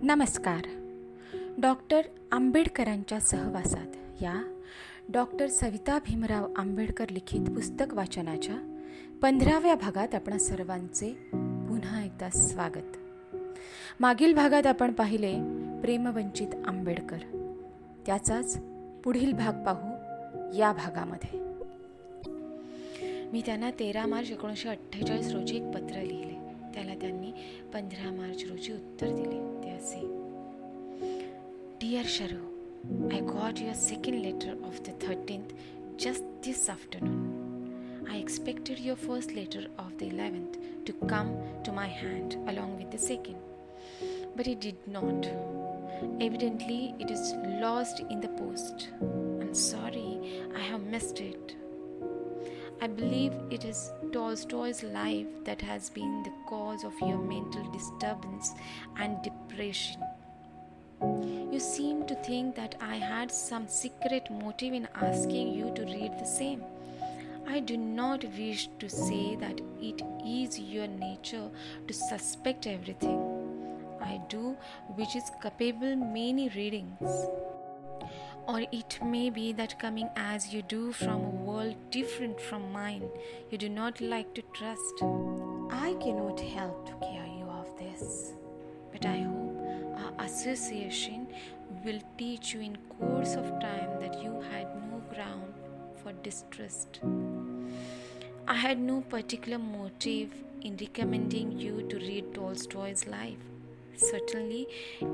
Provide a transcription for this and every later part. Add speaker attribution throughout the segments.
Speaker 1: नमस्कार. डॉक्टर आंबेडकरांच्या सहवासात या डॉक्टर सविता भीमराव आंबेडकर लिखित पुस्तक वाचनाच्या 15व्या भागात आपण सर्वांचे पुन्हा एकदा स्वागत. मागील भागात आपण पाहिले प्रेमवंचित आंबेडकर. त्याचाच पुढील भाग पाहू या भागामध्ये. मी त्यांना 13 मार्च 1948 रोजी एक पत्र लिहिले. त्याला त्यांनी 15 मार्च रोजी उत्तर दिले. ते असे: डिअर शरू, I got your second letter of the 13th just this afternoon. I expected your first letter of the 11th to come to my hand along with the second, but it did not. Evidently, it is lost in the post. I'm sorry, I have missed it. I believe it is Tolstoy's life that has been the cause of your mental disturbance and depression. You seem to think that I had some secret motive in asking you to read the same. I do not wish to say that it is your nature to suspect everything. I do, which is capable many readings. Or it may be that coming as you do from a world different from mine, you do not like to trust. I cannot help to cure you of this, but I hope our association will teach you in course of time that you had no ground for distrust. I had no particular motive in recommending you to read Tolstoy's life. Certainly,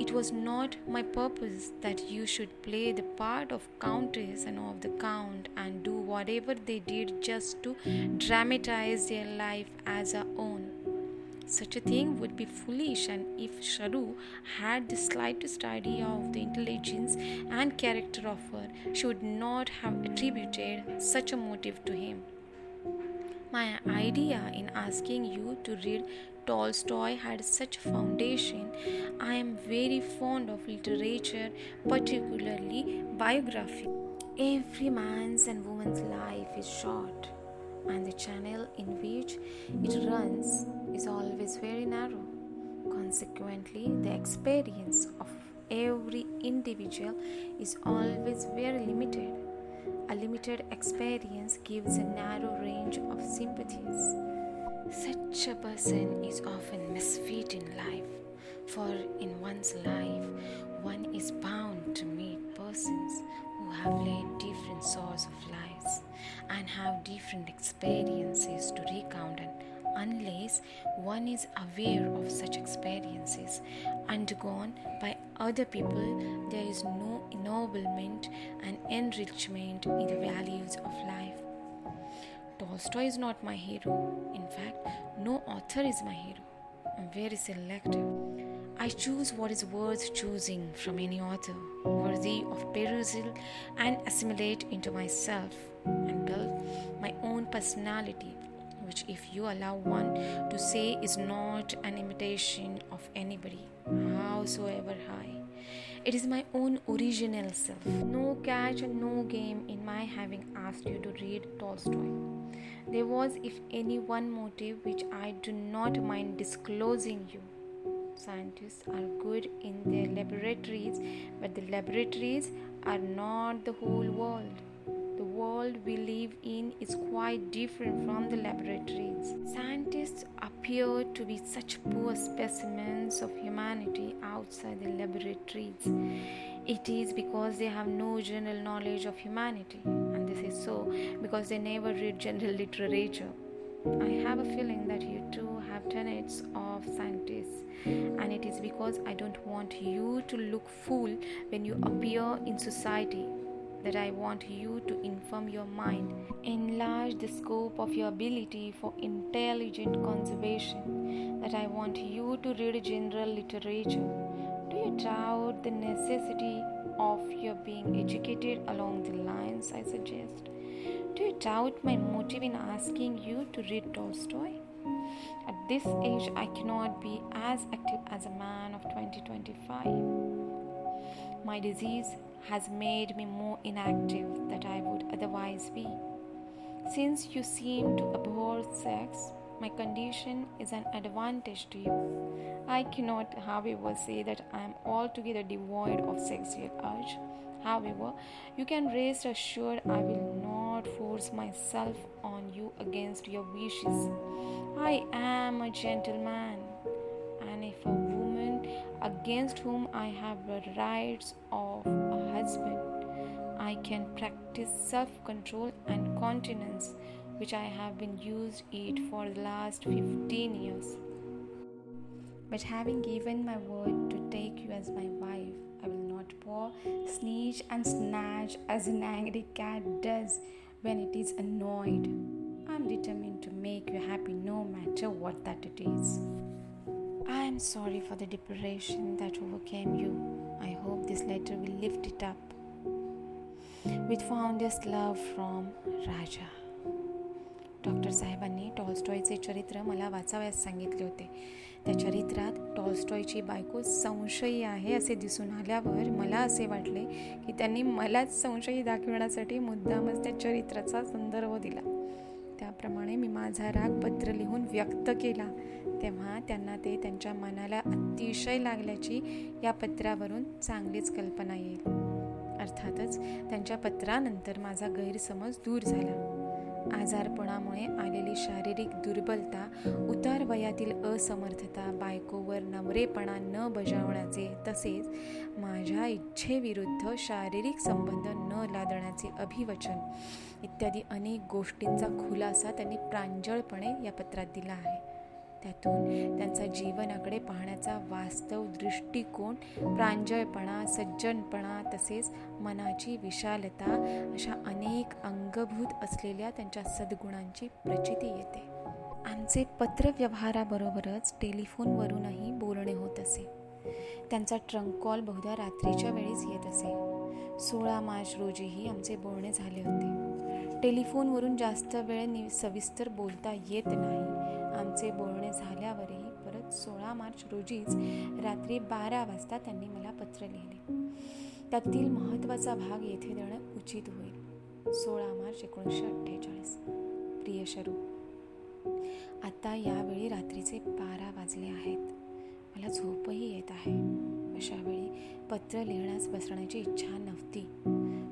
Speaker 1: it was not my purpose that you should play the part of countess and of the count and do whatever they did just to dramatize their life as our own. Such a thing would be foolish, and if Sharu had the slightest idea of the intelligence and character of her, she would not have attributed such a motive to him. My idea in asking you to read Tolstoy had such a foundation. I am very fond of literature, particularly biography. Every man's and woman's life is short, and the channel in which it runs is always very narrow. Consequently, the experience of every individual is always very limited. A limited experience gives a narrow range of sympathies. Such a person is often misfit in life, for in one's life one is bound to meet persons who have led different sorts of lives and have different experiences to recount, and unless one is aware of such experiences undergone by other people, there is no ennoblement and enrichment in the values of life. Tolstoy is not my hero. In fact, no author is my hero. I'm very selective. I choose what is worth choosing from any author, worthy of perusal, and assimilate into myself and build my own personality, which, if you allow one to say, is not an imitation of anybody, howsoever high. It is my own original self. No catch and no game in my having asked you to read Tolstoy. There was, if any, one motive which I do not mind disclosing you. Scientists are good in their laboratories, but the laboratories are not the whole world. The world we live in is quite different from the laboratories. Scientists appear to be such poor specimens of humanity outside the laboratories. It is because they have no general knowledge of humanity, and this is so because they never read general literature. I have a feeling that you too have tenets of scientists, and it is because I don't want you to look fool when you appear in society that I want you to inform your mind, enlarge the scope of your ability for intelligent conservation, that I want you to read general literature. Do you doubt the necessity of your being educated along the lines I suggest? Do you doubt my motive in asking you to read Tolstoy? At this age, I cannot be as active as a man of 20-25. My disease has made me more inactive than I would otherwise be. Since you seem to abhor sex, My condition is an advantage to you. I cannot, however, say that I am altogether devoid of sexual urge. However, you can rest assured I will not force myself on you against your wishes. I am a gentleman, and if a woman against whom I have the rights of a husband, I can practice self-control and continence, which I have been used it for the last 15 years. But having given my word to take you as my wife, I will not paw, sneeze and snatch as an angry cat does when it is annoyed. I am determined to make you happy no matter what that it is. I am sorry for the depression that overcame you. I hope this letter will lift it up. With fondest love from Raja. Doctor साहेबांनी टॉल्स्टॉयचे चरित्र मला वाचावयास सांगितले होते. त्या चरित्रात टॉल्स्टॉयची बायको संशयी आहे असे दिसून आल्यावर मला असे वाटले की त्यांनी मलाच संशयी दाखविण्यासाठी मुद्दामच त्या चरित्राचा संदर्भ दिला. त्याप्रमाणे मी माझा राग पत्र लिहून व्यक्त केला. तेव्हा त्यांना ते त्यांच्या मनाला अतिशय लागल्याची या पत्रावरून चांगलीच कल्पना येईल. अर्थातच त्यांच्या पत्रानंतर माझा गैरसमज दूर झाला. आजारपणामुळे आलेली शारीरिक दुर्बलता, उतार वयातील असमर्थता, बायकोवर नम्रेपणा न बजावण्याचे तसेच माझ्या इच्छेविरुद्ध शारीरिक संबंध न लादण्याचे अभिवचन इत्यादी अनेक गोष्टींचा खुलासा त्यांनी प्रांजळपणे या पत्रात दिला आहे. त्यातून त्यांचा जीवनाकडे पाहण्याचा वास्तव दृष्टिकोन, प्रांजळपणा, सज्जनपणा तसेच मनाची विशालता अशा अनेक अंगभूत असलेल्या त्यांच्या सद्गुणांची प्रचिती येते. आमचे पत्रव्यवहाराबरोबरच टेलिफोनवरूनही बोलणे होत असे. त्यांचा ट्रंक कॉल बहुधा रात्रीच्या वेळीच येत असे. 16 मार्च रोजीही आमचे बोलणे झाले होते. टेलिफोनवरून जास्त वेळ सविस्तर बोलता येत नाही. आमचे बोलणे झाल्यावरही परत 16 मार्च रोजीच रात्री 12 वाजता त्यांनी मला पत्र लिहिले. त्यातील महत्त्वाचा भाग येथे देणं उचित होईल. 16 मार्च 1948. प्रिय शरू, आता यावेळी रात्रीचे 12 वाजले आहेत. मला झोपही येत आहे. अशावेळी पत्र लिहिण्यास बसण्याची इच्छा नव्हती,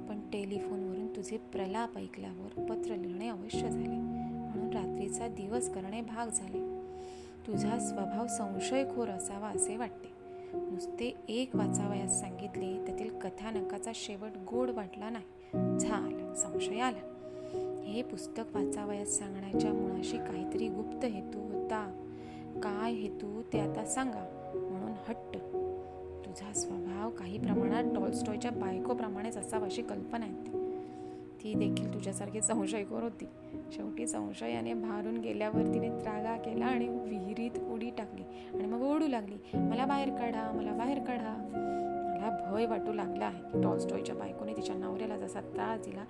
Speaker 1: पण टेलिफोनवरून तुझे प्रलाप ऐकल्यावर पत्र लिहिणे अवश्य झाले, म्हणून रात्रीचा दिवस करणे भाग झाले. तुझा स्वभाव संशयखोर असावा असे वाटते. नुसते एक वाचावयास सांगितले, त्यातील कथानकाचा शेवट गोड वाटला नाही. झाला, संशय आला. हे पुस्तक वाचावयास सांगण्याच्या मुळाशी काहीतरी गुप्त हेतू होता. काय हेतू ते आता सांगा, म्हणून हट्ट. तुझा स्वभाव काही प्रमाणात टॉल्स्टॉयच्या बायकोप्रमाणेच असावा अशी कल्पना आहे. ती देखील तुझ्यासारखी संशयखोर होती. शेवटी संशयाने भारून गेल्यावर तिने त्रागा केला आणि विहिरीत उडी टाकली आणि मग ओढू लागली, मला बाहेर काढा, मला बाहेर काढा. मला भय वाटू लागला आहे. टॉल्स्टॉयच्या बायकोने तिच्या नवऱ्याला जसा त्रास दिला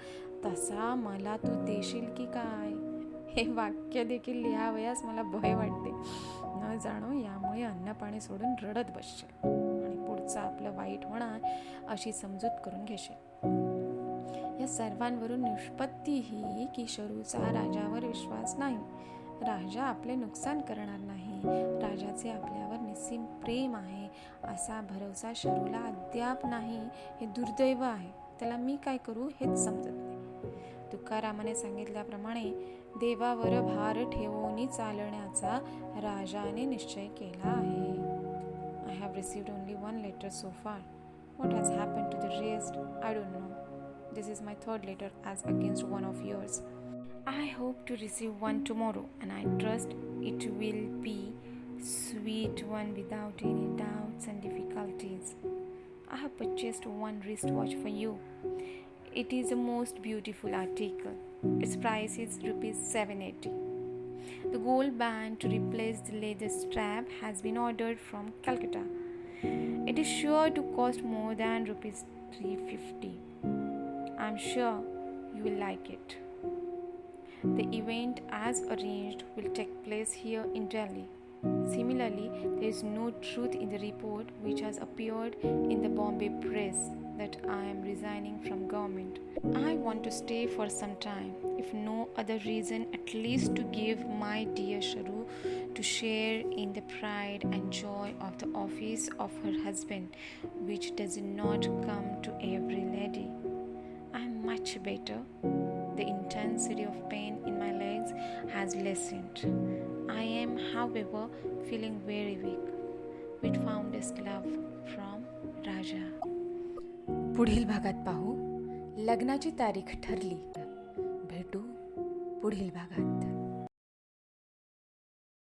Speaker 1: तसा मला तू देशील की काय? हे वाक्य देखील लिहावयास मला भय वाटते. न जाणो यामुळे अन्नपाणी सोडून रडत बसशील आणि पुढचं आपलं वाईट होणार अशी समजूत करून घेशील. या सर्वांवरून निष्पत्ती ही की शरूचा राजावर विश्वास नाही. राजा आपले नुकसान करणार नाही. राजाचे आपल्यावर निस्सीम प्रेम आहे असा भरवसा शरूला अद्याप नाही. हे दुर्दैव आहे. त्याला मी काय करू हेच समजत नाही. तुकारामाने सांगितल्याप्रमाणे देवावर भार ठेवून चालण्याचा राजाने निश्चय केला आहे. I have received only one letter so far. What has happened to the rest? I don't know. This is my third letter as against one of yours. I hope to receive one tomorrow, and I trust it will be sweet one without any doubts and difficulties. I have purchased one wristwatch for you. It is a most beautiful article. Its price is ₹780. The gold band to replace the leather strap has been ordered from Calcutta. It is sure to cost more than ₹350. I am sure you will like it. The event as arranged will take place here in Delhi. Similarly, there is no truth in the report which has appeared in the Bombay press that I am resigning from government. I want to stay for some time, if no other reason, at least to give my dear Sharu to share in the pride and joy of the office of her husband, which does not come to every lady. I am much better. The intensity of pain in my legs has lessened. I am, however, feeling very weak. With fondest love from Raja.
Speaker 2: पुढील भागात पाहू. लग्नाची तारीख ठरली. भेटू पुढील भागात.